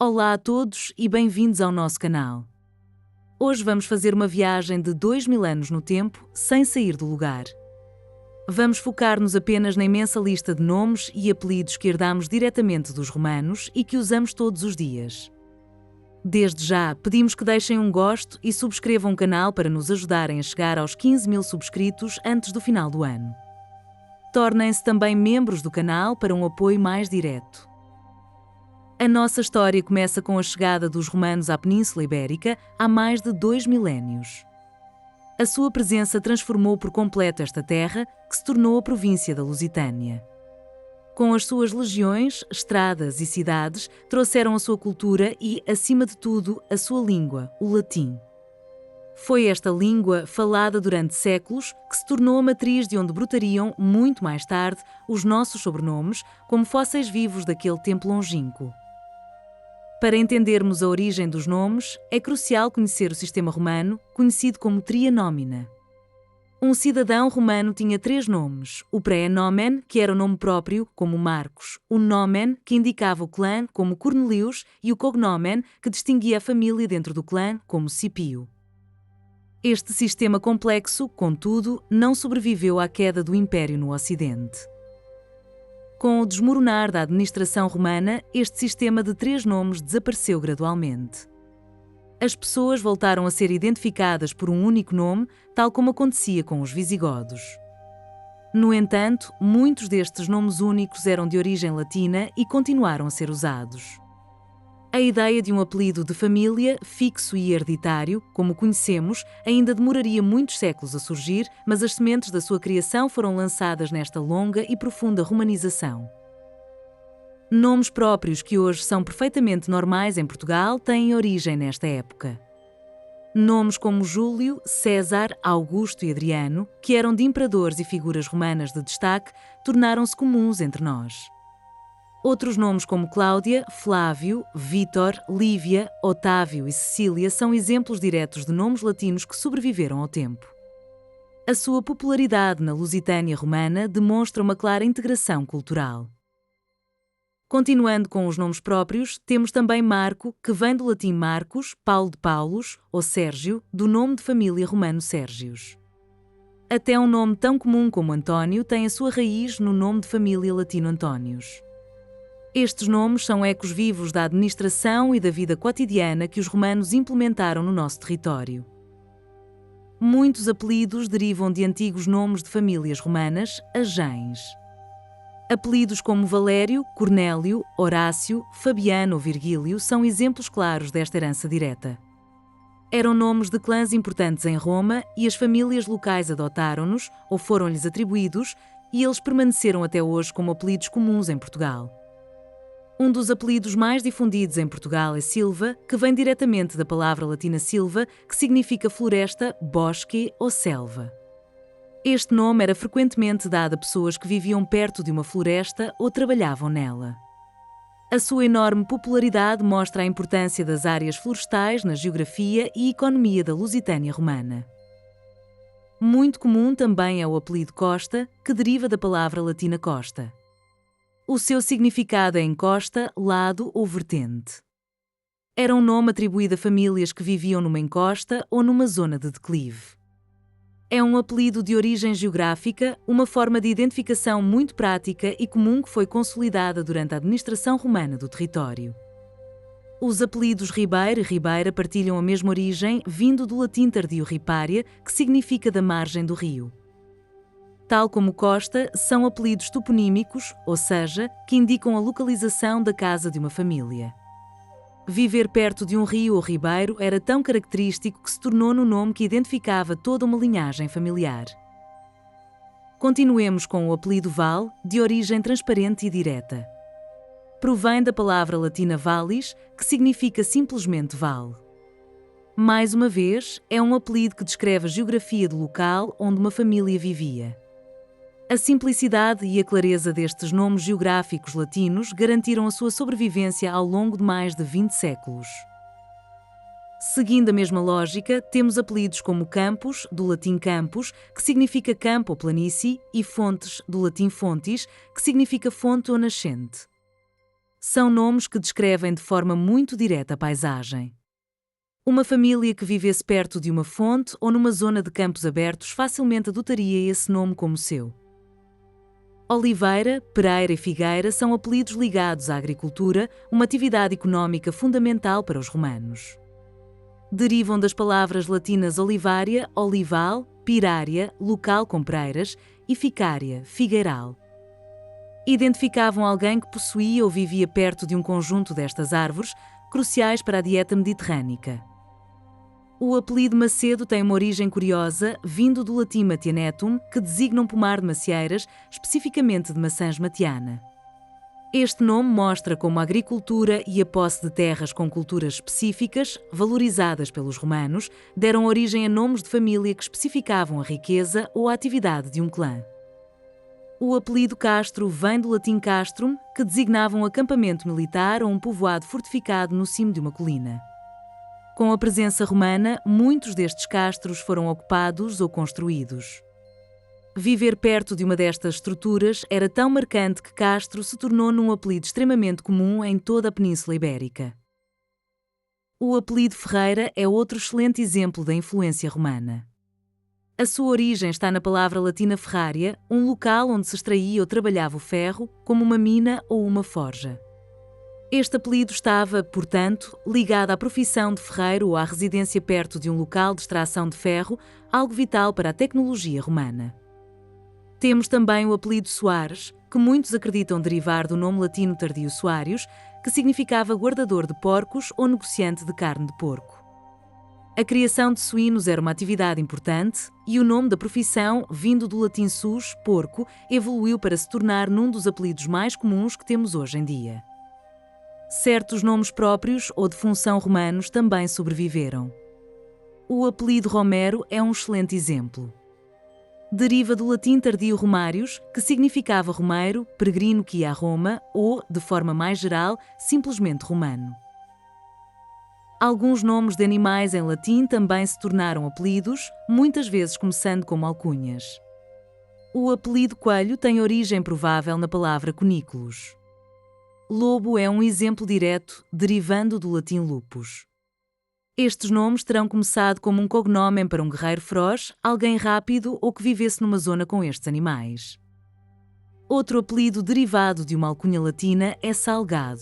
Olá a todos e bem-vindos ao nosso canal. Hoje vamos fazer uma viagem de 2000 anos no tempo, sem sair do lugar. Vamos focar-nos apenas na imensa lista de nomes e apelidos que herdamos diretamente dos romanos e que usamos todos os dias. Desde já, pedimos que deixem um gosto e subscrevam o canal para nos ajudarem a chegar aos 15.000 subscritos antes do final do ano. Tornem-se também membros do canal para um apoio mais direto. A nossa história começa com a chegada dos romanos à Península Ibérica há mais de 2 milénios. A sua presença transformou por completo esta terra, que se tornou a província da Lusitânia. Com as suas legiões, estradas e cidades, trouxeram a sua cultura e, acima de tudo, a sua língua, o latim. Foi esta língua, falada durante séculos, que se tornou a matriz de onde brotariam, muito mais tarde, os nossos sobrenomes, como fósseis vivos daquele tempo longínquo. Para entendermos a origem dos nomes, é crucial conhecer o sistema romano, conhecido como tria nomina. Um cidadão romano tinha 3 nomes: o praenomen, que era o nome próprio, como Marcos, o nomen, que indicava o clã, como Cornelius, e o cognomen, que distinguia a família dentro do clã, como Scipio. Este sistema complexo, contudo, não sobreviveu à queda do Império no Ocidente. Com o desmoronar da administração romana, este sistema de 3 nomes desapareceu gradualmente. As pessoas voltaram a ser identificadas por um único nome, tal como acontecia com os visigodos. No entanto, muitos destes nomes únicos eram de origem latina e continuaram a ser usados. A ideia de um apelido de família, fixo e hereditário, como conhecemos, ainda demoraria muitos séculos a surgir, mas as sementes da sua criação foram lançadas nesta longa e profunda romanização. Nomes próprios que hoje são perfeitamente normais em Portugal têm origem nesta época. Nomes como Júlio, César, Augusto e Adriano, que eram de imperadores e figuras romanas de destaque, tornaram-se comuns entre nós. Outros nomes como Cláudia, Flávio, Vítor, Lívia, Otávio e Cecília são exemplos diretos de nomes latinos que sobreviveram ao tempo. A sua popularidade na Lusitânia romana demonstra uma clara integração cultural. Continuando com os nomes próprios, temos também Marco, que vem do latim Marcus, Paulo de Paulus, ou Sérgio, do nome de família romano Sérgios. Até um nome tão comum como António tem a sua raiz no nome de família latino Antônios. Estes nomes são ecos vivos da administração e da vida cotidiana que os romanos implementaram no nosso território. Muitos apelidos derivam de antigos nomes de famílias romanas, as gens. Apelidos como Valério, Cornélio, Horácio, Fabiano ou Virgílio são exemplos claros desta herança direta. Eram nomes de clãs importantes em Roma e as famílias locais adotaram-nos ou foram-lhes atribuídos, e eles permaneceram até hoje como apelidos comuns em Portugal. Um dos apelidos mais difundidos em Portugal é Silva, que vem diretamente da palavra latina silva, que significa floresta, bosque ou selva. Este nome era frequentemente dado a pessoas que viviam perto de uma floresta ou trabalhavam nela. A sua enorme popularidade mostra a importância das áreas florestais na geografia e economia da Lusitânia romana. Muito comum também é o apelido Costa, que deriva da palavra latina costa. O seu significado é encosta, lado ou vertente. Era um nome atribuído a famílias que viviam numa encosta ou numa zona de declive. É um apelido de origem geográfica, uma forma de identificação muito prática e comum que foi consolidada durante a administração romana do território. Os apelidos Ribeiro e Ribeira partilham a mesma origem, vindo do latim tardio riparia, que significa da margem do rio. Tal como Costa, são apelidos toponímicos, ou seja, que indicam a localização da casa de uma família. Viver perto de um rio ou ribeiro era tão característico que se tornou no nome que identificava toda uma linhagem familiar. Continuemos com o apelido Val, de origem transparente e direta. Provém da palavra latina vallis, que significa simplesmente vale. Mais uma vez, é um apelido que descreve a geografia do local onde uma família vivia. A simplicidade e a clareza destes nomes geográficos latinos garantiram a sua sobrevivência ao longo de mais de 20 séculos. Seguindo a mesma lógica, temos apelidos como Campos, do latim campus, que significa campo ou planície, e Fontes, do latim fontis, que significa fonte ou nascente. São nomes que descrevem de forma muito direta a paisagem. Uma família que vivesse perto de uma fonte ou numa zona de campos abertos facilmente adotaria esse nome como seu. Oliveira, Pereira e Figueira são apelidos ligados à agricultura, uma atividade económica fundamental para os romanos. Derivam das palavras latinas olivaria, olival, pirária, local com pereiras, e ficária, figueiral. Identificavam alguém que possuía ou vivia perto de um conjunto destas árvores, cruciais para a dieta mediterrânica. O apelido Macedo tem uma origem curiosa, vindo do latim matianetum, que designa um pomar de macieiras, especificamente de maçãs matiana. Este nome mostra como a agricultura e a posse de terras com culturas específicas, valorizadas pelos romanos, deram origem a nomes de família que especificavam a riqueza ou a atividade de um clã. O apelido Castro vem do latim castrum, que designava um acampamento militar ou um povoado fortificado no cimo de uma colina. Com a presença romana, muitos destes castros foram ocupados ou construídos. Viver perto de uma destas estruturas era tão marcante que Castro se tornou num apelido extremamente comum em toda a Península Ibérica. O apelido Ferreira é outro excelente exemplo da influência romana. A sua origem está na palavra latina ferraria, um local onde se extraía ou trabalhava o ferro, como uma mina ou uma forja. Este apelido estava, portanto, ligado à profissão de ferreiro ou à residência perto de um local de extração de ferro, algo vital para a tecnologia romana. Temos também o apelido Soares, que muitos acreditam derivar do nome latino tardio Soarius, que significava guardador de porcos ou negociante de carne de porco. A criação de suínos era uma atividade importante e o nome da profissão, vindo do latim sus, porco, evoluiu para se tornar num dos apelidos mais comuns que temos hoje em dia. Certos nomes próprios ou de função romanos também sobreviveram. O apelido Romero é um excelente exemplo. Deriva do latim tardio Romarius, que significava romeiro, peregrino que ia a Roma, ou, de forma mais geral, simplesmente romano. Alguns nomes de animais em latim também se tornaram apelidos, muitas vezes começando como alcunhas. O apelido coelho tem origem provável na palavra cuniculus. Lobo é um exemplo direto, derivando do latim lupus. Estes nomes terão começado como um cognomen para um guerreiro feroz, alguém rápido ou que vivesse numa zona com estes animais. Outro apelido derivado de uma alcunha latina é salgado.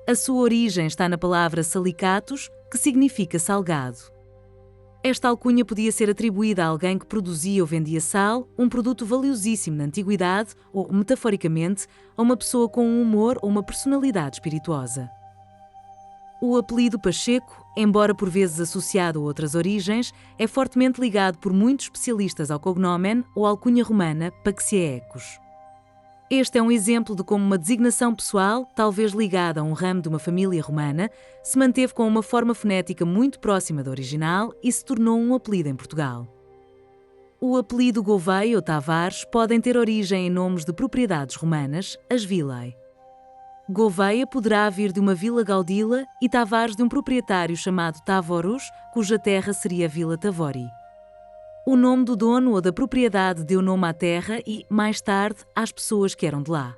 A sua origem está na palavra salicatus, que significa salgado. Esta alcunha podia ser atribuída a alguém que produzia ou vendia sal, um produto valiosíssimo na antiguidade, ou, metaforicamente, a uma pessoa com um humor ou uma personalidade espirituosa. O apelido Pacheco, embora por vezes associado a outras origens, é fortemente ligado por muitos especialistas ao cognomen ou alcunha romana Paxiecus. Este é um exemplo de como uma designação pessoal, talvez ligada a um ramo de uma família romana, se manteve com uma forma fonética muito próxima da original e se tornou um apelido em Portugal. O apelido Gouveia ou Tavares podem ter origem em nomes de propriedades romanas, as vilae. Gouveia poderá vir de uma vila gaudila e Tavares de um proprietário chamado Tavorus, cuja terra seria a Vila Tavori. O nome do dono ou da propriedade deu nome à terra e, mais tarde, às pessoas que eram de lá.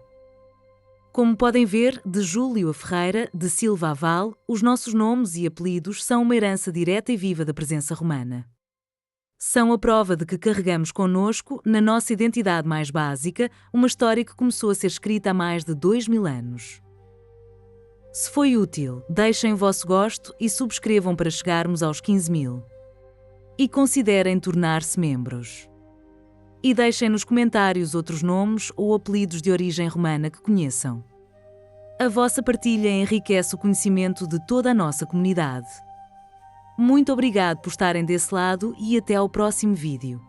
Como podem ver, de Júlio a Ferreira, de Silva a Val, os nossos nomes e apelidos são uma herança direta e viva da presença romana. São a prova de que carregamos connosco, na nossa identidade mais básica, uma história que começou a ser escrita há mais de 2000 anos. Se foi útil, deixem o vosso gosto e subscrevam para chegarmos aos 15.000. E considerem tornar-se membros. E deixem nos comentários outros nomes ou apelidos de origem romana que conheçam. A vossa partilha enriquece o conhecimento de toda a nossa comunidade. Muito obrigado por estarem desse lado e até ao próximo vídeo.